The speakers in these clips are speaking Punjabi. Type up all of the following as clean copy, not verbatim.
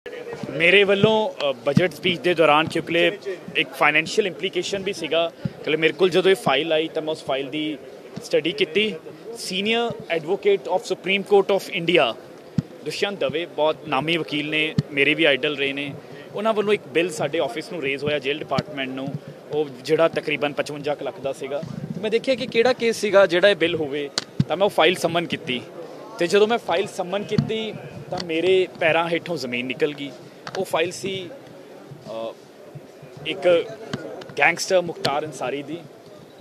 मेरे वालों बजट स्पीच के दौरान क्योंकि एक फाइनैंशियल इंप्लीकेशन भी सीगा कि मेरे को जो ये फाइल आई तो मैं उस फाइल की स्टडी की। Senior advocate of supreme court of India Dushyant Dave बहुत नामी वकील ने, मेरे भी आइडल रहे ने। उन्होंने वालों एक बिल साडे ऑफिस में रेज़ होया जेल डिपार्टमेंट में, वो जिहड़ा तकरीबन 55 लाख का सीगा। तो मैं देखिया कि किहड़ा केस सीगा जिहड़ा ये बिल होवे, तो मैं वो फाइल समन की। तो जो मैं फाइल समन की तो मेरे पैरों हेठों जमीन निकल गई। वो फाइल सी एक गैंगस्टर मुख्तार अंसारी दी।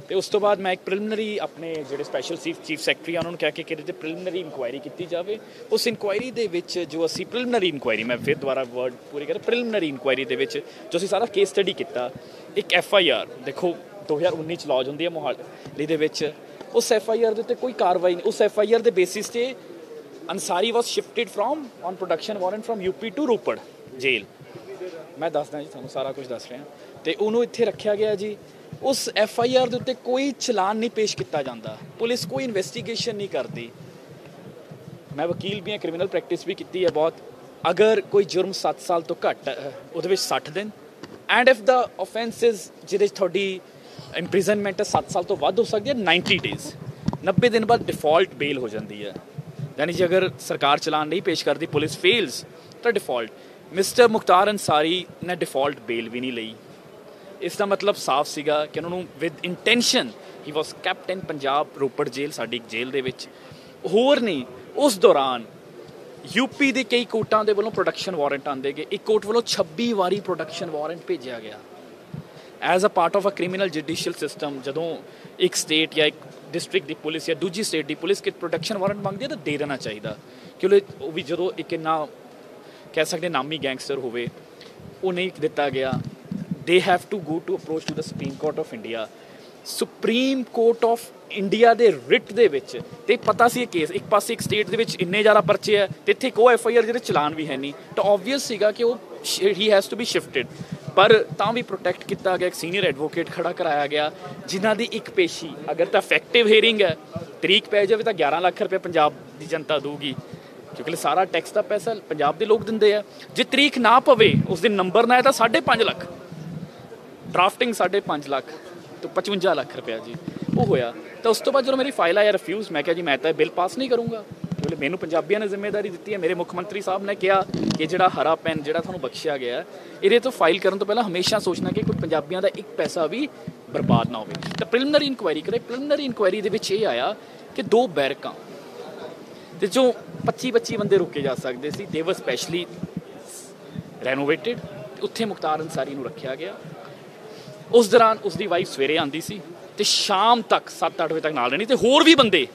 तो उस तो बाद मैं एक प्रिलिमिनरी अपने जो स्पैशल चीफ सैकटरी उन्होंने कहा कि प्रिलिमिनरी इंक्वायरी की जाए। उस इंक्वायरी के जो असी प्रिलिमिनरी इंक्वायरी, मैं फिर दोबारा वर्ड पूरी कर, प्रिलिमिनरी इंक्वायरी जो असी सारा केस स्टडी किया, एक FIR देखो 2019 लॉज होंगी है मोहाली के, उस FIR के उत्ते कोई कार्रवाई नहीं। उस FIR के बेसिस से Ansari was shifted from on production warrant from UP to Ropar jail. मैं दसदा जी थानू सारा कुछ दस रहा। तो उन्होंने इत्थे रखा गया जी। उस FIR के उत्ते कोई चलान नहीं पेश किया जाता, पुलिस कोई इन्वेस्टिगेशन नहीं करती। मैं वकील भी हाँ, क्रिमिनल प्रैक्टिस भी की है बहुत। अगर कोई जुर्म 7 साल तो घट वो 60 दिन, and if the offence is जिहदे थोड़ी इंप्रिजनमेंट 7 साल तो वध हो सकती है 90 डेज़, 90 दिन बाद डिफॉल्ट बेल हो जाती है। यानी जी अगर सरकार चलान नहीं पेश करती, पुलिस फेल्स, तो डिफॉल्ट। मिस्टर मुख्तार अंसारी ने डिफॉल्ट बेल भी नहीं ली। इसका मतलब साफ सीगा कि उन्होंने with intention he was kept in Punjab Ropar jail, साडी एक जेल दे विच। होर नहीं, उस दौरान UP के कई कोर्टां दे वालों प्रोडक्शन वारंट आंदे गए। एक कोर्ट वालों 26 वारी प्रोडक्शन वारंट भेजा गया as a part of a criminal judicial system. जदों एक स्टेट या एक डिस्ट्रिक्ट की पुलिस या दूजी स्टेट की पुलिस के प्रोडक्शन वारंट मंगती है तो दे देना चाहिए, क्योंकि वो भी जो एक इन्ना कह सकते नामी गैंगस्टर होवे, वो नहीं दिता गया। They have to go to approach to the supreme court of India. Supreme court of India के रिट दे विच ते पता सी केस, एक पास एक स्टेट दे विच इन्ने ज़्यादा परचे है तो इत्थे को FIR जिहदे चलान भी है नहीं, तो ऑबवियस सीगा कि वो ही हैज़ टू बी शिफ्टिड। पर तां भी प्रोटैक्ट किया गया, एक सीनियर एडवोकेट खड़ा कराया गया जिन्हां दी एक पेशी अगर तो इफेक्टिव हेयरिंग है, तरीक पै जाए तो 11 लाख रुपये पंजाब की जनता दूगी, क्योंकि सारा टैक्स का पैसा पंजाब के लोग दिंदे है। जे तरीक ना पवे उस दिन नंबर ना है तो 5.5 लाख, ड्राफ्टिंग 5.5 लाख तो 55 लाख रुपया जी वो होया। तो उस तो बाद जो मेरी फाइल आया रिफ्यूज़, मैं क्या जी मैं तो बिल पास नहीं करूँगा, क्योंकि मैनू पंजाबियों ने जिम्मेदारी दी है। मेरे मुख्यमंत्री साहब ने कहा कि जो हरा पेन जो थानू बख्शिया गया ये तो फाइल करने तो पहले हमेशा सोचना कि कोई पंजाबियों का एक पैसा भी बर्बाद ना हो। तो प्रिलिमिनरी इंक्वायरी करे, प्रिलिमिनरी इंक्वायरी के आया कि 2 बैरकां ते जो 25 बंदे रोके जा सकते सी, दे वर स्पैशली रैनोवेटेड। उत्थे मुख्तार अंसारी नूं रखा गया। उस दौरान उसकी वाइफ सवेरे आती सी ते शाम तक 7-8 बजे तक नाल रहनी, ते होर भी बंदे।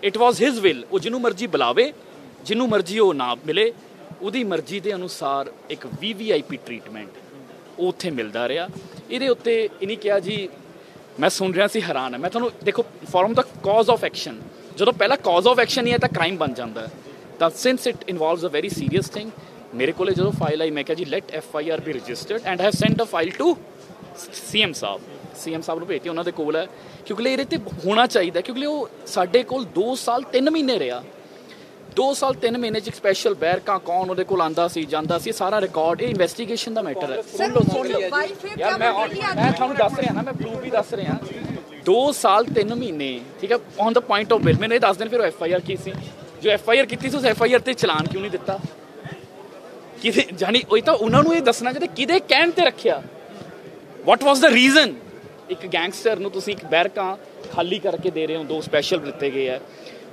इट वॉज हिज विल, वो जिन्हों मर्जी बुलावे, जिन्हों मर्जी वो ना मिले, उसकी मर्जी के अनुसार एक VVIP ट्रीटमेंट वो उत्थे मिलता रहा। ये उत्ते इन्हीं कहा जी, मैं सुन रहा सी हैरान है। मैं थोड़ा देखो form the cause of action, जो पहला कॉज ऑफ एक्शन ही है तो क्राइम बन जाता है। तो since it involves a very serious thing, मेरे को जो फाइल आई मैं क्या जी let FIR be registered and have sent a file to CM साहब। CM साहब को भेजती उन्होंने कोल है, क्योंकि ये होना चाहिए, क्योंकि वो साढ़े कोल 2 साल 3 महीने रहा। 2 साल 3 महीने च स्पैशल बैरकां कौन वो कोल आंदा सी जांदा सी, सारा रिकॉर्ड, ये इन्वेस्टिगेशन का मैटर है। सुन लो यार, मैं थानू दस रहा ना, मैं प्रूफ भी दस रहा। 2 साल 3 महीने, ठीक है, on the point of bill. मैंने 10 दिन फिर FIR की सी, जो FIR की उस FIR ते चलान क्यों नहीं दिता कि जानी वही तो उन्होंने ये दसना चाहिए किदे कहण ते रखिया, वट वॉज द रीजन। एक गैंगस्टर नूं तुसीं एक बैरकां खाली करके दे रहे हो, 2 स्पैशल दिते गए है।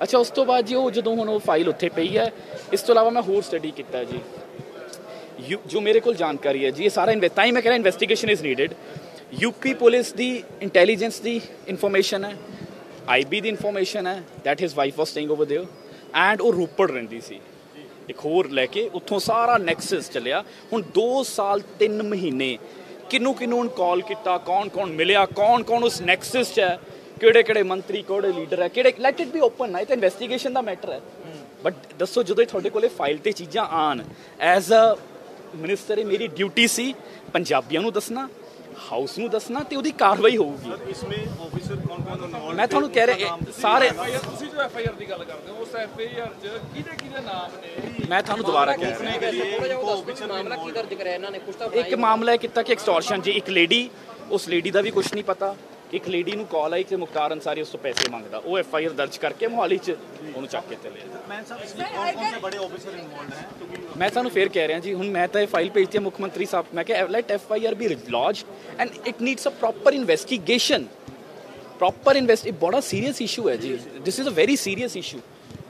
अच्छा, उस तो बाद जी वो जो हुण फाइल उत्थे पई है, इस तो इलावा मैं होर स्टडी किया जी, जो मेरे को जानकारी है जी, ये सारा ताई मैं कह रहा investigation is needed. UP police की इंटैलीजेंस की इन्फॉर्मेशन है, IB की इन्फॉर्मेशन है that his wife was staying over there, and वो रोपड़ रहिंदी सी एक होर लैके, उत्थों सारा नैक्सस चलिया। हुण 2 साल 3 महीने किनू किनू कॉल किया, कौन कौन मिलया, कौन कौन उस नैक्सस च है, किहड़े लीडर किहड़े लीडर है, किहड़े लैट इट बी ओपन ना, ये तो इन्वेस्टिगेशन का मैटर है। बट दसो जो तुहाडे कोले फाइल ते चीज़ां आन, एज अ मिनिस्टर मेरी ड्यूटी सी पंजाबियों नूं दसना, ਹਾਊਸ ਨੂੰ ਦੱਸਣਾ ਤੇ ਉਹਦੀ ਕਾਰਵਾਈ ਹੋਊਗੀ। ਮੈਂ ਤੁਹਾਨੂੰ ਕਹਿ ਰਿਹਾ ਸਾਰੇ ਤੁਸੀਂ ਜੋ ਐਫਆਈਆਰ ਦੀ ਗੱਲ ਕਰਦੇ ਹੋ ਉਸ ਐਫਆਈਆਰ 'ਚ ਕਿਹਦੇ ਨਾਮ ਨੇ? ਮੈਂ ਤੁਹਾਨੂੰ ਦੁਬਾਰਾ ਕਹਿ ਰਿਹਾ ਮਾਮਲਾ ਕੀ ਦਰਜ ਕਰਿਆ ਇਹਨਾਂ ਨੇ? ਕੁਛ ਤਾਂ ਇੱਕ ਮਾਮਲਾ ਕੀਤਾ ਕਿ ਐਕਸਟੋਰਸ਼ਨ ਜੀ, ਇੱਕ ਲੇਡੀ, ਉਸ ਲੇਡੀ ਦਾ ਵੀ ਕੁਝ ਨਹੀਂ ਪਤਾ, ਇੱਕ ਲੇਡੀ ਨੂੰ ਕਾਲ ਆਈ ਕਿ ਮੁਖਤਾਰ ਅੰਸਾਰੀ ਉਸ ਤੋਂ ਪੈਸੇ ਮੰਗਦਾ, ਉਹ ਐਫਆਈਆਰ ਦਰਜ ਕਰਕੇ ਮੋਹਾਲੀ 'ਚ ਉਹਨੂੰ ਚੱਕ ਕੇ ਤੇ ਲਿਆ। ਮੈਂ ਤੁਹਾਨੂੰ ਫੇਰ ਕਹਿ ਰਿਹਾ ਜੀ, ਹੁਣ ਮੈਂ ਤਾਂ ਇਹ ਫਾਈਲ ਭੇਜਤੀ ਹੈ ਮੁੱਖ ਮੰਤਰੀ ਸਾਹਿਬ, ਮੈਂ ਕਿਹਾ let FIR be launch and it needs a proper investigation. ਬੜਾ ਸੀਰੀਅਸ ਇਸ਼ੂ ਹੈ ਜੀ, this is a very serious issue.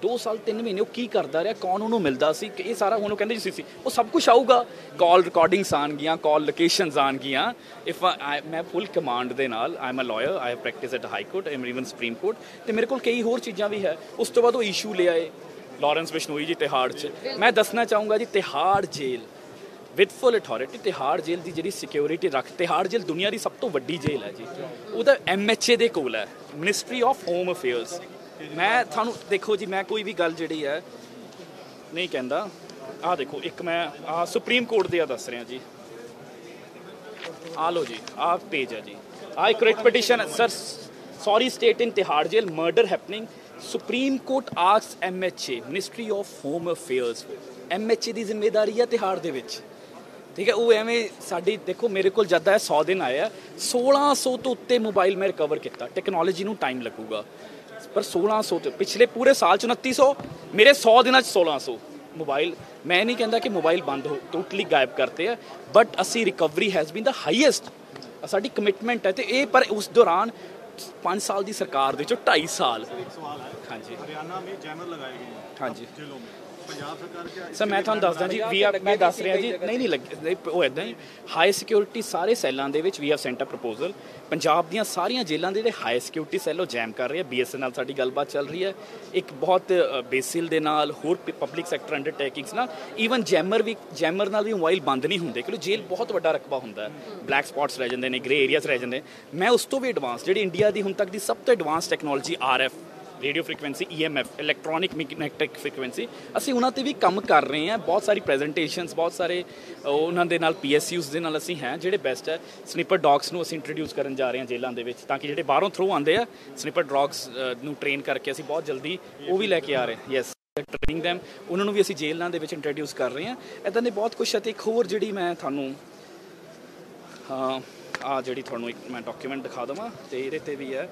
2 ਸਾਲ 3 ਮਹੀਨੇ ਉਹ ਕੀ ਕਰਦਾ ਰਿਹਾ, ਕੌਣ ਉਹਨੂੰ ਮਿਲਦਾ ਸੀ, ਇਹ ਸਾਰਾ ਹੁਣ ਉਹ ਕਹਿੰਦੇ ਜੀ ਸੀ ਉਹ ਸਭ ਕੁਝ ਆਊਗਾ, ਕਾਲ ਰਿਕਾਰਡਿੰਗਸ ਆਉਣਗੀਆਂ, ਕਾਲ ਲੋਕੇਸ਼ਨਸ ਆਉਣਗੀਆਂ। ਇਫ ਮੈਂ ਫੁੱਲ ਕਮਾਂਡ ਦੇ ਨਾਲ, I am a lawyer, I have practice at high court, I am even supreme court, ਅਤੇ ਮੇਰੇ ਕੋਲ ਕਈ ਹੋਰ ਚੀਜ਼ਾਂ ਵੀ ਹੈ। ਉਸ ਤੋਂ ਬਾਅਦ ਉਹ ਇਸ਼ੂ ਲੈ ਆਏ ਲਾਰੈਂਸ ਬਿਸ਼ਨੋਈ ਜੀ ਤਿਹਾੜ 'ਚ। ਮੈਂ ਦੱਸਣਾ ਚਾਹੂੰਗਾ ਜੀ, ਤਿਹਾੜ ਜੇਲ੍ਹ ਵਿਦ ਫੁੱਲ ਅਥਾਰਟੀ, ਤਿਹਾੜ ਜੇਲ੍ਹ ਦੀ ਜਿਹੜੀ ਸਿਕਿਉਰਿਟੀ ਤਿਹਾੜ ਜੇਲ੍ਹ ਦੁਨੀਆ ਦੀ ਸਭ ਤੋਂ ਵੱਡੀ ਜੇਲ੍ਹ ਹੈ ਜੀ, ਉਹਦਾ MHA ਦੇ ਕੋਲ ਹੈ, ਮਿਨਿਸਟਰੀ ਆਫ ਹੋਮ ਅਫੇਅਰਸ। ਮੈਂ ਤੁਹਾਨੂੰ ਦੇਖੋ ਜੀ, ਮੈਂ ਕੋਈ ਵੀ ਗੱਲ ਜਿਹੜੀ ਹੈ ਨਹੀਂ ਕਹਿੰਦਾ। ਆਹ ਦੇਖੋ, ਇੱਕ ਮੈਂ ਆਹ ਸੁਪਰੀਮ ਕੋਰਟ ਦੇ ਆ ਦੱਸ ਰਿਹਾ ਜੀ, ਆ ਲਓ ਜੀ, ਆਹ ਪੇਜ ਹੈ ਜੀ, ਆਹ ਇੱਕ writ petition sir, sorry state in Tihar jail murder happening, supreme court asks MHA ministry of home affairs. MHA ਦੀ ਜ਼ਿੰਮੇਵਾਰੀ ਹੈ ਤਿਹਾੜ ਦੇ ਵਿੱਚ, ਠੀਕ ਹੈ। ਉਹ ਐਵੇਂ ਸਾਡੀ ਦੇਖੋ, ਮੇਰੇ ਕੋਲ ਜਦ 100 ਦਿਨ ਆਇਆ, 1600 ਤੋਂ ਉੱਤੇ ਮੋਬਾਈਲ ਮੈਂ ਰਿਕਵਰ ਕੀਤਾ। ਟੈਕਨੋਲੋਜੀ ਨੂੰ ਟਾਈਮ ਲੱਗੂਗਾ, ਪਰ 1600 ਤੇ ਪਿਛਲੇ ਪੂਰੇ ਸਾਲ 'ਚ 2900, ਮੇਰੇ 100 ਦਿਨਾਂ 'ਚ 1600 ਮੋਬਾਈਲ। ਮੈਂ ਨਹੀਂ ਕਹਿੰਦਾ ਕਿ ਮੋਬਾਈਲ ਬੰਦ ਹੋ ਟੋਟਲੀ ਗਾਇਬ ਕਰਤੇ ਹੈ, ਬਟ ਅਸੀਂ recovery has been the highest, ਸਾਡੀ ਕਮਿਟਮੈਂਟ ਹੈ। ਤੇ ਇਹ ਪਰ ਉਸ ਦੌਰਾਨ 5 ਸਾਲ ਦੀ ਸਰਕਾਰ ਦੇ 'ਚੋਂ 2.5 ਸਾਲ। ਹਾਂਜੀ, हरियाणा में जैमर लगाए गए हैं ਹਾਂਜੀ जेलों में, पंजाब सरकार क्या ਸਰ ਮੈਂ ਤੁਹਾਨੂੰ ਦੱਸਦਾ ਜੀ, ਮੈਂ ਦੱਸ ਰਿਹਾ ਜੀ, ਨਹੀਂ ਲੱਗੇ ਉਹ ਇੱਦਾਂ ਹੀ ਹਾਈ ਸਿਕਿਉਰਿਟੀ ਸਾਰੇ ਸੈੱਲਾਂ ਦੇ ਵਿੱਚ we have sent a proposal. Punjab ਦੀਆਂ ਸਾਰੀਆਂ ਜੇਲ੍ਹਾਂ ਦੇ ਜਿਹੜੇ ਹਾਈ ਸਿਕਿਉਰਿਟੀ ਸੈੱਲ ਉਹ ਜੈਮ ਕਰ ਰਹੇ ਆ। BSN ਨਾਲ ਸਾਡੀ ਗੱਲਬਾਤ ਚੱਲ ਰਹੀ ਹੈ, ਇੱਕ ਬਹੁਤ ਬੇਸਿਲ ਦੇ ਨਾਲ, ਹੋਰ ਪਬਲਿਕ ਸੈਕਟਰ ਅੰਡਰਟੇਕਿੰਗਸ ਨਾਲ, ਈਵਨ ਜੈਮਰ ਨਾਲ ਵੀ ਮੋਬਾਈਲ ਬੰਦ ਨਹੀਂ ਹੁੰਦੇ, ਕਿਉਂਕਿ ਜੇਲ੍ਹ ਬਹੁਤ ਵੱਡਾ ਰਕਬਾ ਹੁੰਦਾ ਹੈ, ਬਲੈਕ ਸਪੌਟਸ ਰਹਿ ਜਾਂਦੇ ਨੇ, ਗ੍ਰੇ ਏਰੀਆਜ਼ ਰਹਿ ਜਾਂਦੇ। ਮੈਂ ਉਸ ਤੋਂ ਵੀ ਐਡਵਾਂਸ, ਜਿਹੜੀ ਇੰਡੀਆ ਦੀ ਹੁਣ ਤੱਕ ਦੀ ਸਭ ਤੋਂ advance technology RF radio frequency, EMF electronic magnetic frequency, ਅਸੀਂ ਉਹਨਾਂ 'ਤੇ ਵੀ ਕੰਮ ਕਰ ਰਹੇ ਹਾਂ। ਬਹੁਤ ਸਾਰੀ ਪ੍ਰੈਜੈਂਟੇਸ਼ਨਸ, ਬਹੁਤ ਸਾਰੇ ਉਹਨਾਂ ਦੇ ਨਾਲ PSUs ਦੇ ਨਾਲ ਅਸੀਂ ਹੈ ਜਿਹੜੇ ਬੈਸਟ ਹੈ। ਸਨੀਪਰ ਡੌਗਸ ਨੂੰ ਅਸੀਂ ਇੰਟਰੋਡਿਊਸ ਕਰਨ ਜਾ ਰਹੇ ਹਾਂ ਜੇਲ੍ਹਾਂ ਦੇ ਵਿੱਚ, ਤਾਂ ਕਿ ਜਿਹੜੇ ਬਾਹਰੋਂ ਥਰੂ ਆਉਂਦੇ ਆ, ਸਨੀਪਰ ਡੌਗਸ ਨੂੰ ਟ੍ਰੇਨ ਕਰਕੇ ਅਸੀਂ ਬਹੁਤ ਜਲਦੀ ਉਹ ਵੀ ਲੈ ਕੇ ਆ ਰਹੇ ਹਾਂ। ਯੈਸ, ਟ੍ਰੇਨਿੰਗ ਦੈਮ, ਉਹਨਾਂ ਨੂੰ ਵੀ ਅਸੀਂ ਜੇਲ੍ਹਾਂ ਦੇ ਵਿੱਚ ਇੰਟਰੋਡਿਊਸ ਕਰ ਰਹੇ ਹਾਂ। ਇੱਦਾਂ ਦੇ ਬਹੁਤ ਕੁਛ ਹੈ। ਅਤੇ ਇੱਕ ਹੋਰ ਜਿਹੜੀ ਮੈਂ ਤੁਹਾਨੂੰ ਆਹ ਜਿਹੜੀ ਤੁਹਾਨੂੰ ਇੱਕ ਮੈਂ ਡਾਕੂਮੈਂਟ ਦਿਖਾ ਦੇਵਾਂ, ਅਤੇ ਇਹਦੇ 'ਤੇ ਵੀ ਹੈ,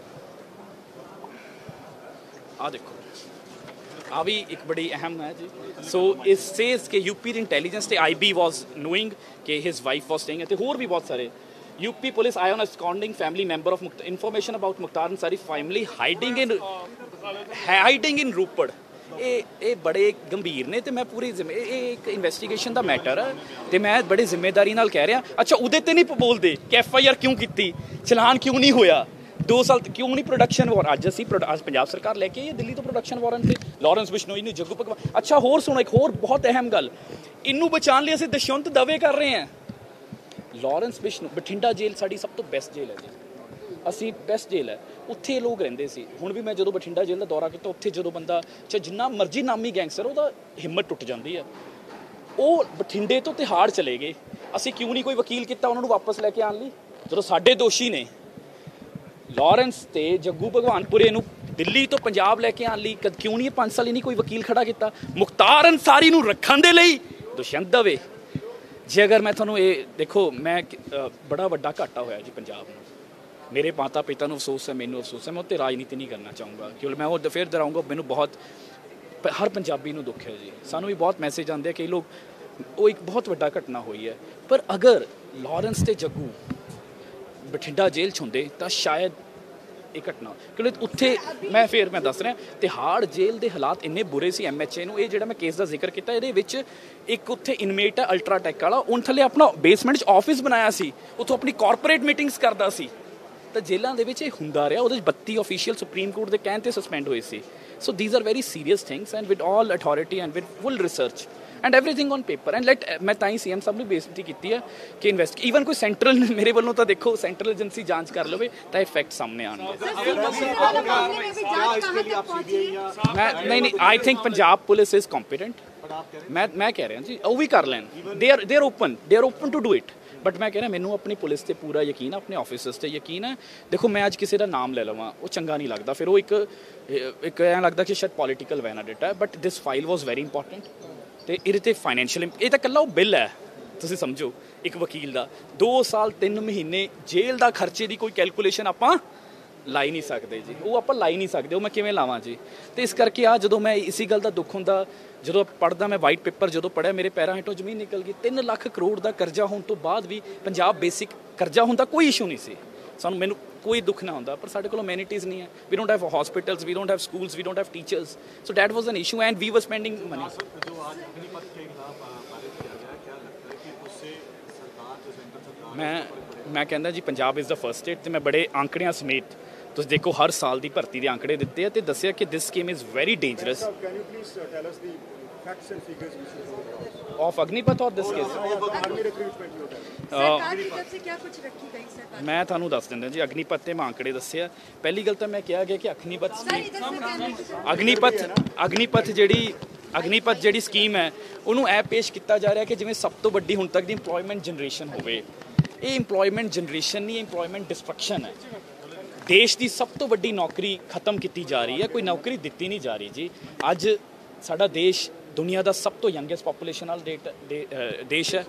ਆ ਦੇਖੋ, ਆ ਵੀ ਇੱਕ ਬੜੀ ਅਹਿਮ ਹੈ ਜੀ। ਸੋ ਇਸ ਸੇਜ਼ ਕਿ UP ਦੀ ਇੰਟੈਲੀਜੈਂਸ ਤੇ IB ਵਾਸ ਨੋਇੰਗ ਕਿ ਹਿਸ ਵਾਈਫ ਵਾਸ ਸਟੇਇੰਗ, ਅਤੇ ਹੋਰ ਵੀ ਬਹੁਤ ਸਾਰੇ। UP ਪੁਲਿਸ ਆਈ on absconding family member of information about Mukhtar Ansari family hiding in Ropar. ਇਹ ਬੜੇ ਗੰਭੀਰ ਨੇ, ਤੇ ਮੈਂ ਪੂਰੀ ਇਹ ਇੱਕ ਇਨਵੈਸਟੀਗੇਸ਼ਨ ਦਾ ਮੈਟਰ ਹੈ, ਤੇ ਮੈਂ ਬੜੇ ਜ਼ਿੰਮੇਦਾਰੀ ਨਾਲ ਕਹਿ ਰਿਹਾ। ਅੱਛਾ, ਉਹਦੇ ਤੇ ਨਹੀਂ ਬੋਲਦੇ ਕਿ FIR ਕਿਉਂ ਕੀਤੀ, ਚਲਾਨ ਕਿਉਂ ਨਹੀਂ ਹੋਇਆ, 2 ਸਾਲ ਕਿਉਂ ਨਹੀਂ ਪ੍ਰੋਡਕਸ਼ਨ ਵਾਰੰਟ। ਅੱਜ ਅਸੀਂ ਅੱਜ ਪੰਜਾਬ ਸਰਕਾਰ ਲੈ ਕੇ ਆਈ ਹੈ ਦਿੱਲੀ ਤੋਂ ਪ੍ਰੋਡਕਸ਼ਨ ਵਾਰੰਟ ਤੇ ਲਾਰੈਂਸ ਬਿਸ਼ਨੋਈ ਨੂੰ, ਜੱਗੂ ਭਗਵਾਨ। ਅੱਛਾ, ਹੋਰ ਸੁਣੋ, ਇੱਕ ਹੋਰ ਬਹੁਤ ਅਹਿਮ ਗੱਲ, ਇਹਨੂੰ ਬਚਾਉਣ ਲਈ ਅਸੀਂ ਦੁਸ਼ਯੰਤ ਦਾਅਵੇ ਕਰ ਰਹੇ ਹਾਂ। ਲਾਰੈਂਸ ਬਿਸ਼ਨੋਈ, ਬਠਿੰਡਾ ਜੇਲ੍ਹ ਸਾਡੀ ਸਭ ਤੋਂ ਬੈਸਟ ਜੇਲ੍ਹ ਹੈ ਜੀ, ਅਸੀਂ ਬੈਸਟ ਜੇਲ੍ਹ ਹੈ, ਉੱਥੇ ਲੋਕ ਰਹਿੰਦੇ ਸੀ। ਹੁਣ ਵੀ ਮੈਂ ਜਦੋਂ ਬਠਿੰਡਾ ਜੇਲ੍ਹ ਦਾ ਦੌਰਾ ਕੀਤਾ, ਉੱਥੇ ਜਦੋਂ ਬੰਦਾ ਚਾਹੇ ਜਿੰਨਾ ਮਰਜ਼ੀ ਨਾਮੀ ਗੈਂਗਸਟਰ, ਉਹਦਾ ਹਿੰਮਤ ਟੁੱਟ ਜਾਂਦੀ ਹੈ। ਉਹ ਬਠਿੰਡੇ ਤੋਂ ਤਿਹਾੜ ਚਲੇ ਗਏ, ਅਸੀਂ ਕਿਉਂ ਨਹੀਂ ਕੋਈ ਵਕੀਲ ਕੀਤਾ ਉਹਨਾਂ ਨੂੰ ਵਾਪਸ ਲੈ ਕੇ ਆਉਣ ਲਈ, ਜਦੋਂ ਸਾਡੇ ਦੋਸ਼ੀ ਨੇ। ਲਾਰੈਂਸ ਤੇ ਜੱਗੂ ਭਗਵਾਨਪੁਰੇ ਨੂੰ ਦਿੱਲੀ ਤੋਂ ਪੰਜਾਬ ਲੈ ਕੇ ਆਉਣ ਲਈ ਕਿਉਂ ਨਹੀਂ 5 ਸਾਲ ਹੀ ਨਹੀਂ ਕੋਈ ਵਕੀਲ ਖੜਾ ਕੀਤਾ। ਮੁਖਤਾਰ ਅੰਸਾਰੀ ਨੂੰ ਰੱਖਣ ਦੇ ਲਈ ਦੁਸ਼ਯੰਤ ਦਵੇ। ਜੇ ਅਗਰ ਮੈਂ ਤੁਹਾਨੂੰ ਇਹ ਦੇਖੋ, ਮੈਂ ਬੜਾ ਵੱਡਾ ਘਾਟਾ ਹੋਇਆ ਜੀ ਪੰਜਾਬ ਨੂੰ, ਮੇਰੇ ਮਾਤਾ ਪਿਤਾ ਨੂੰ ਅਫਸੋਸ ਹੈ, ਮੈਨੂੰ ਅਫਸੋਸ ਹੈ। ਮੈਂ ਉੱਤੇ ਰਾਜਨੀਤੀ ਨਹੀਂ ਕਰਨਾ ਚਾਹੂੰਗਾ, ਕਿਉਂਕਿ ਮੈਂ ਉਹ ਫਿਰ ਦੁਹਰਾਊਂਗਾ, ਮੈਨੂੰ ਬਹੁਤ, ਹਰ ਪੰਜਾਬੀ ਨੂੰ ਦੁੱਖ ਹੈ ਜੀ। ਸਾਨੂੰ ਵੀ ਬਹੁਤ ਮੈਸੇਜ ਆਉਂਦੇ ਆ ਕਈ ਲੋਕ, ਉਹ ਇੱਕ ਬਹੁਤ ਵੱਡਾ ਘਟਨਾ ਹੋਈ ਹੈ। ਪਰ ਅਗਰ ਲਾਰੈਂਸ ਤੇ ਜੱਗੂ ਬਠਿੰਡਾ ਜੇਲ੍ਹ 'ਚ ਹੁੰਦੇ ਤਾਂ ਸ਼ਾਇਦ ਇਹ ਘਟਨਾ, ਕਿਉਂਕਿ ਉੱਥੇ ਮੈਂ ਦੱਸ ਰਿਹਾ, ਤਿਹਾੜ ਜੇਲ੍ਹ ਦੇ ਹਾਲਾਤ ਇੰਨੇ ਬੁਰੇ ਸੀ। MHA ਨੂੰ, ਇਹ ਜਿਹੜਾ ਮੈਂ ਕੇਸ ਦਾ ਜ਼ਿਕਰ ਕੀਤਾ, ਇਹਦੇ ਵਿੱਚ ਇੱਕ ਉੱਥੇ ਇਨਮੇਟ ਹੈ ਅਲਟਰਾਟੈਕ ਵਾਲਾ, ਉਹਨ ਥੱਲੇ ਆਪਣਾ ਬੇਸਮੈਂਟ 'ਚ ਆਫਿਸ ਬਣਾਇਆ ਸੀ, ਉੱਥੋਂ ਆਪਣੀ ਕਾਰਪੋਰੇਟ ਮੀਟਿੰਗਸ ਕਰਦਾ ਸੀ। ਤਾਂ ਜੇਲ੍ਹਾਂ ਦੇ ਵਿੱਚ ਇਹ ਹੁੰਦਾ ਰਿਹਾ। ਉਹਦੇ ਵਿੱਚ 32 ਆਫੀਸ਼ੀਅਲ ਸੁਪਰੀਮ ਕੋਰਟ ਦੇ ਕਹਿਣ 'ਤੇ ਸਸਪੈਂਡ ਹੋਏ ਸੀ। So these are very serious things, and with all authority and with full research and everything on paper and ਮੈਂ ਤਾਂ ਹੀ CM ਸਾਹਿਬ ਨੂੰ ਬੇਨਤੀ ਕੀਤੀ ਹੈ ਕਿ ਈਵਨ ਕੋਈ ਸੈਂਟਰਲ, ਮੇਰੇ ਵੱਲੋਂ ਤਾਂ ਦੇਖੋ ਸੈਂਟਰਲ ਏਜੰਸੀ ਜਾਂਚ ਕਰ ਲਵੇ ਤਾਂ ਇਫੈਕਟ ਸਾਹਮਣੇ ਆਉਣਗੇ। ਨਹੀਂ, I think Punjab police is competent. ਮੈਂ ਕਹਿ ਰਿਹਾ ਜੀ, ਉਹ ਵੀ ਕਰ ਲੈਣ, they are open to do it, but ਮੈਂ ਕਹਿ ਰਿਹਾ ਮੈਨੂੰ ਆਪਣੀ ਪੁਲਿਸ ਤੇ ਪੂਰਾ ਯਕੀਨ ਹੈ, ਆਪਣੇ ਆਫਿਸਰਸ ਤੇ ਯਕੀਨ ਹੈ। ਦੇਖੋ ਮੈਂ ਅੱਜ ਕਿਸੇ ਦਾ ਨਾਮ ਲੈ ਲਵਾਂ ਉਹ ਚੰਗਾ ਨਹੀਂ ਲੱਗਦਾ, ਫਿਰ ਉਹ ਇੱਕ ਐਂ ਲੱਗਦਾ ਕਿ ਸ਼ਾਇਦ political vendetta, but this file was very important. ਤੇ ਇਹਦੇ ਤੇ ਫਾਈਨੈਂਸ਼ੀਅਲ ਇਹ ਤਾਂ ਇਕੱਲਾ ਉਹ ਬਿੱਲ ਹੈ, ਤੁਸੀਂ ਸਮਝੋ ਇੱਕ ਵਕੀਲ ਦਾ 2 ਸਾਲ 3 ਮਹੀਨੇ ਜੇਲ੍ਹ ਦਾ ਖਰਚੇ ਦੀ ਕੋਈ ਕੈਲਕੂਲੇਸ਼ਨ ਆਪਾਂ ਲਾਈ ਨਹੀਂ ਸਕਦੇ ਜੀ, ਉਹ ਆਪਾਂ ਲਾਈ ਨਹੀਂ ਸਕਦੇ, ਉਹ ਮੈਂ ਕਿਵੇਂ ਲਾਵਾਂ ਜੀ। ਤੇ ਇਸ ਕਰਕੇ ਆ ਜਦੋਂ ਮੈਂ ਇਸੀ ਗੱਲ ਦਾ ਦੁੱਖ ਹੁੰਦਾ, ਜਦੋਂ ਪੜ੍ਹਦਾ ਮੈਂ ਵਾਈਟ ਪੇਪਰ ਜਦੋਂ ਪੜ੍ਹਿਆ ਮੇਰੇ ਪੈਰਾਂ ਹੇਠੋਂ ਜ਼ਮੀਨ ਨਿਕਲ ਗਈ। 3 ਲੱਖ ਕਰੋੜ ਦਾ ਕਰਜ਼ਾ ਹੋਣ ਤੋਂ ਬਾਅਦ ਵੀ ਪੰਜਾਬ ਬੇਸਿਕ ਕਰਜ਼ਾ ਹੁੰਦਾ ਕੋਈ ਇਸ਼ੂ ਨਹੀਂ ਸੀ ਸਾਨੂੰ, ਮੈਨੂੰ ਕੋਈ ਦੁੱਖ ਨਾ ਹੁੰਦਾ, ਪਰ ਸਾਡੇ ਕੋਲ ਅਮੈਨਿਟੀਜ਼ ਨਹੀਂ ਹੈ। We don't have hospitals, we don't have schools, we don't have teachers, so that was an issue and we were spending money. जो आज अग्निपथ के खिलाफ पारित किया गया, क्या लगता है कि उससे सरकार जो सेंट्रल सरकार ਮੈਂ ਕਹਿੰਦਾ ਜੀ Punjab is the first state, ਤੇ ਮੈਂ ਬੜੇ ਆંકੜਿਆਂ ਸਮੇਤ ਤੁਸੀਂ ਦੇਖੋ ਹਰ ਸਾਲ ਦੀ ਭਰਤੀ ਦੇ ਆંકੜੇ ਦਿੱਤੇ ਆ ਤੇ ਦੱਸਿਆ ਕਿ this scheme is very dangerous. Can you please tell us the facts and figures of Agnipath और दिस केस आर्मी रिक्रूटमेंट होता है सरकार की तरफ से क्या कुछ रखी गई सरकार? ਮੈਂ ਤੁਹਾਨੂੰ ਦੱਸ ਦਿੰਦਾ ਜੀ ਅਗਨੀਪਥ ਤੇ ਮੈਂ ਆંકੜੇ ਦੱਸਿਆ। ਪਹਿਲੀ ਗੱਲ ਤਾਂ ਮੈਂ ਕਿਹਾ ਗਿਆ ਕਿ ਅਗਨੀਪਥ ਜਿਹੜੀ ਸਕੀਮ ਹੈ ਉਹਨੂੰ ਐ ਪੇਸ਼ ਕੀਤਾ ਜਾ ਰਿਹਾ ਕਿ ਜਿਵੇਂ ਸਭ ਤੋਂ ਵੱਡੀ ਹੁਣ ਤੱਕ ਦੀ ਇੰਪਲੋਇਮੈਂਟ ਜਨਰੇਸ਼ਨ ਹੋਵੇ। ਇਹ ਇੰਪਲੋਇਮੈਂਟ ਜਨਰੇਸ਼ਨ ਨਹੀਂ, ਇੰਪਲੋਇਮੈਂਟ ਡਿਸਟਰਕਸ਼ਨ ਹੈ। ਦੇਸ਼ ਦੀ ਸਭ ਤੋਂ ਵੱਡੀ ਨੌਕਰੀ ਖਤਮ ਕੀਤੀ ਜਾ ਰਹੀ ਹੈ, ਕੋਈ ਨੌਕਰੀ ਦਿੱਤੀ ਨਹੀਂ ਜਾ ਰਹੀ ਜੀ। ਅੱਜ ਸਾਡਾ ਦੇਸ਼ ਦੁਨੀਆ ਦਾ ਸਭ ਤੋਂ ਯੰਗੈਸਟ ਪਾਪੂਲੇਸ਼ਨ ਵਾਲਾ ਦੇਸ਼ ਹੈ।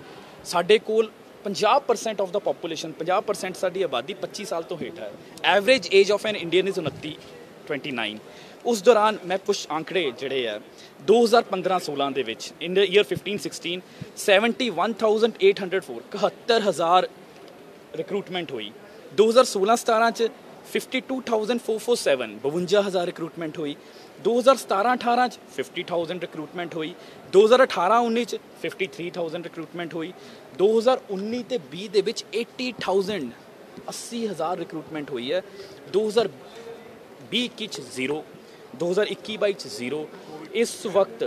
ਸਾਡੇ ਕੋਲ 50% ਆਫ ਦਾ ਪਾਪੂਲੇਸ਼ਨ, 50% ਸਾਡੀ ਆਬਾਦੀ 25 ਸਾਲ ਤੋਂ ਹੇਠ ਹੈ। Average age of N Indian is 29। ਉਸ ਦੌਰਾਨ ਮੈਂ ਕੁਝ ਆંકੜੇ ਜਿਹੜੇ ਆ 2015-16 ਦੇ ਵਿੱਚ ਇਨ ਦ ਈਅਰ 15-16 71,804 71,000 ਰਿਕਰੂਟਮੈਂਟ ਹੋਈ। 2016-17 ਚ 52,447 52,000 ਰਿਕਰੂਟਮੈਂਟ ਹੋਈ। 2017-18 ਚ 50,000 ਰਿਕਰੂਟਮੈਂਟ ਹੋਈ। 2018-19 ਚ 53,000 ਰਿਕਰੂਟਮੈਂਟ ਹੋਈ। 2019 ਤੇ 20 ਦੇ ਵਿੱਚ 80,000 80,000 ਰਿਕਰੂਟਮੈਂਟ ਹੋਈ ਹੈ। 2020 ਚ 0, 2021-22 ਚ 0। ਇਸ ਵਕਤ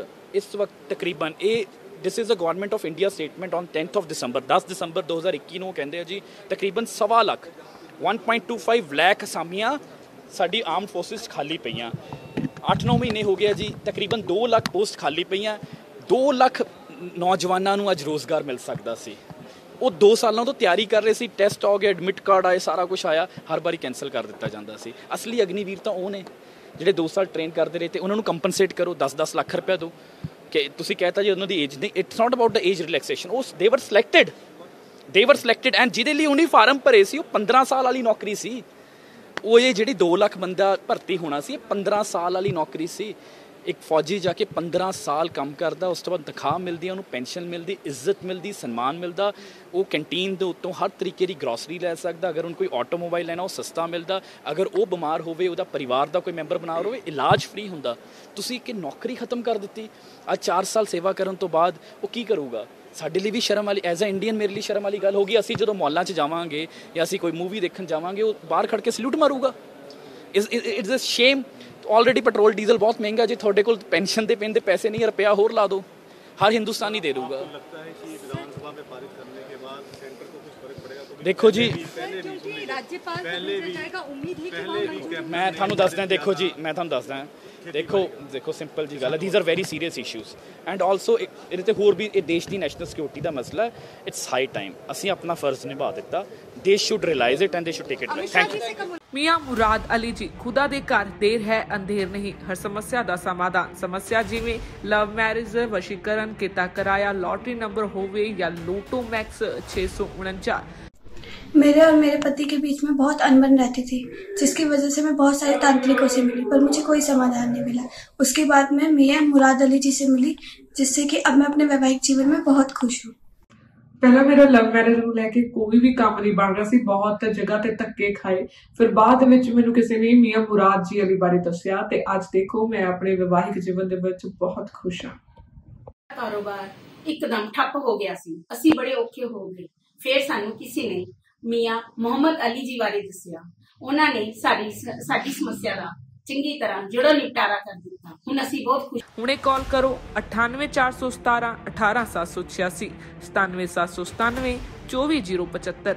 ਤਕਰੀਬਨ ਇਹ this is a government of India statement on 10th of December 10 ਦਸੰਬਰ 2021 ਨੂੰ ਕਹਿੰਦੇ ਆ ਜੀ ਤਕਰੀਬਨ 1.25 ਲੱਖ 1.25 ਲੱਖ ਅਸਾਮੀਆਂ ਸਾਡੀ ਆਰਮਡ ਫੋਰਸਿਸ 'ਚ ਖਾਲੀ ਪਈਆਂ। 8-9 ਮਹੀਨੇ ਹੋ ਗਿਆ ਜੀ, ਤਕਰੀਬਨ 2 ਲੱਖ ਪੋਸਟ ਖਾਲੀ ਪਈਆਂ। 2 ਲੱਖ ਨੌਜਵਾਨਾਂ ਨੂੰ ਅੱਜ ਰੋਜ਼ਗਾਰ ਮਿਲ ਸਕਦਾ ਸੀ। ਉਹ 2 ਸਾਲਾਂ ਤੋਂ ਤਿਆਰੀ ਕਰ ਰਹੇ ਸੀ, ਟੈਸਟ ਆ ਗਏ, ਐਡਮਿਟ ਕਾਰਡ ਆਏ, ਸਾਰਾ ਕੁਝ ਆਇਆ, ਹਰ ਵਾਰੀ ਕੈਂਸਲ ਕਰ ਦਿੱਤਾ ਜਾਂਦਾ ਸੀ। ਅਸਲੀ ਅਗਨੀਵੀਰ ਤਾਂ ਉਹ ਨੇ ਜਿਹੜੇ 2 ਸਾਲ ਟ੍ਰੇਨ ਕਰਦੇ ਰਹੇ, ਤੇ ਉਹਨਾਂ ਨੂੰ ਕੰਪਨਸੇਟ ਕਰੋ, 10-10 ਲੱਖ ਰੁਪਇਆ ਦਿਓ। ਕਿ ਤੁਸੀਂ ਕਹਿਤਾ ਜੀ ਉਹਨਾਂ ਦੀ ਏਜ ਨਹੀਂ, it's not about the age relaxation. ਉਹ ਦੇ ਵਰ ਸਿਲੈਕਟਡ ਐਂਡ ਜਿਹਦੇ ਲਈ ਉਹਨੇ ਫਾਰਮ ਭਰੇ ਸੀ ਉਹ 15 ਸਾਲ ਵਾਲੀ ਨੌਕਰੀ ਸੀ। ਉਹ ਇਹ ਜਿਹੜੀ 2 ਲੱਖ ਬੰਦਾ ਭਰਤੀ ਹੋਣਾ ਸੀ, ਇਹ 15 ਸਾਲ ਵਾਲੀ ਨੌਕਰੀ ਸੀ। ਇੱਕ ਫੌਜੀ ਜਾ ਕੇ 15 ਸਾਲ ਕੰਮ ਕਰਦਾ, ਉਸ ਤੋਂ ਬਾਅਦ ਤਨਖਾਹ ਮਿਲਦੀ, ਉਹਨੂੰ ਪੈਨਸ਼ਨ ਮਿਲਦੀ, ਇੱਜ਼ਤ ਮਿਲਦੀ, ਸਨਮਾਨ ਮਿਲਦਾ। ਉਹ ਕੈਂਟੀਨ ਦੇ ਉੱਤੋਂ ਹਰ ਤਰੀਕੇ ਦੀ ਗਰੋਸਰੀ ਲੈ ਸਕਦਾ। ਅਗਰ ਉਹਨੂੰ ਕੋਈ ਆਟੋਮੋਬਾਈਲ ਲੈਣਾ ਉਹ ਸਸਤਾ ਮਿਲਦਾ। ਅਗਰ ਉਹ ਬਿਮਾਰ ਹੋਵੇ, ਉਹਦਾ ਪਰਿਵਾਰ ਦਾ ਕੋਈ ਮੈਂਬਰ ਬਿਮਾਰ ਹੋਵੇ, ਇਲਾਜ ਫ੍ਰੀ ਹੁੰਦਾ। ਤੁਸੀਂ ਕਿ ਨੌਕਰੀ ਖਤਮ ਕਰ ਦਿੱਤੀ। ਅੱਜ 4 ਸਾਲ ਸੇਵਾ ਕਰਨ ਤੋਂ ਬਾਅਦ ਉਹ ਕੀ ਕਰੂਗਾ? ਸਾਡੇ ਲਈ ਵੀ ਸ਼ਰਮ ਵਾਲੀ, ਐਜ਼ ਅ ਇੰਡੀਅਨ ਮੇਰੇ ਲਈ ਸ਼ਰਮ ਵਾਲੀ ਗੱਲ ਹੋ ਗਈ। ਅਸੀਂ ਜਦੋਂ ਮੌਲਾਂ 'ਚ ਜਾਵਾਂਗੇ ਜਾਂ ਅਸੀਂ ਕੋਈ ਮੂਵੀ ਦੇਖਣ ਜਾਵਾਂਗੇ, ਉਹ ਬਾਹਰ ਖੜ੍ਹ ਕੇ ਸਲੂਟ ਮਾਰੂਗਾ। It's a shame. Already petrol diesel ਬਹੁਤ ਮਹਿੰਗਾ ਜੀ, ਤੁਹਾਡੇ ਕੋਲ ਪੈਨਸ਼ਨ ਦੇ ਪੈਂਦੇ ਪੈਸੇ ਨਹੀਂ, ਰੁਪਇਆ ਹੋਰ ਲਾ ਦਿਓ, ਹਰ ਹਿੰਦੁਸਤਾਨੀ ਦੇ ਦੂਗਾ। ਦੇਖੋ ਜੀ ਮੈਂ ਤੁਹਾਨੂੰ ਦੱਸਦਾ, ਦੇਖੋ ਜੀ ਮੈਂ ਤੁਹਾਨੂੰ ਦੱਸਦਾ, ਦੇਖੋ ਸਿੰਪਲ ਜੀ ਗੱਲ ਹੈ, these are very serious issues and also ਇਹਦੇ ਤੇ ਹੋਰ ਵੀ ਇਹ ਦੇਸ਼ ਦੀ ਨੈਸ਼ਨਲ ਸਿਕਿਉਰਿਟੀ ਦਾ ਮਸਲਾ ਹੈ। ਇਟਸ ਹਾਈ ਟਾਈਮ ਅਸੀਂ ਆਪਣਾ ਫਰਜ਼ ਨਿਭਾ ਦਿੱਤਾ। ਦੇਸ਼ should realise it and they should take it back. Thank you. Mian Murad Ali ji खुदा दे घर देर है अंधेर नहीं, हर समस्या का समाधान। समस्या जिमें लव मैरिज, वशीकरण, किता कराया, लॉटरी नंबर होवे या लोटो मैक्स 649। मेरे और मेरे पति के बीच में बहुत अनबन रहती थी, जिसकी वजह से मैं बहुत सारे तांत्रिकों से मिली, पर मुझे कोई समाधान नहीं मिला। उसके बाद मैं मियां मुराद अली जी से मिली, जिससे कि अब मैं अपने वैवाहिक जीवन में बहुत खुश हूँ। ਪਹਿਲਾਂ ਮੇਰਾ ਲਵ ਮੈਰਿਜ ਨੂੰ ਲੈ ਕੇ ਕੋਈ ਵੀ ਕੰਮ ਨਹੀਂ ਬਣ ਰਿਹਾ ਸੀ, ਬਹੁਤ ਜਗ੍ਹਾ ਤੇ ਧੱਕੇ ਖਾਏ। ਫਿਰ ਬਾਅਦ ਵਿੱਚ ਮੈਨੂੰ ਕਿਸੇ ਨੇ ਮੀਆਂ ਮੁਰਾਦ ਜੀ ਅਲੀ ਬਾਰੇ ਦੱਸਿਆ ਤੇ ਅੱਜ ਦੇਖੋ ਮੈਂ ਆਪਣੇ ਵਿਵਾਹਿਕ ਜੀਵਨ ਦੇ ਵਿੱਚ ਬਹੁਤ ਖੁਸ਼ ਹਾਂ। ਕਾਰੋਬਾਰ ਇੱਕਦਮ ਠੱਪ ਹੋ ਗਿਆ ਸੀ, ਅਸੀਂ ਬੜੇ ਔਖੇ ਹੋ ਗਏ। ਫਿਰ ਸਾਨੂੰ ਕਿਸੇ ਨੇ ਮੀਆਂ ਮੁਹੰਮਦ ਅਲੀ ਜੀ ਬਾਰੇ ਦੱਸਿਆ। ਉਹਨਾਂ ਨੇ ਸਾਡੀ ਸਮੱਸਿਆ ਦਾ ਚੰਗੀ ਤਰ੍ਹਾਂ ਜੜੋਂ ਨਿਪਟਾਰਾ ਕਰ ਦਿੱਤਾ। ਹੁਣ ਅਸੀਂ ਬਹੁਤ ਖੁਸ਼। ਹੁਣੇ ਕਾਲ ਕਰੋ 98 417 18786 97797 24075।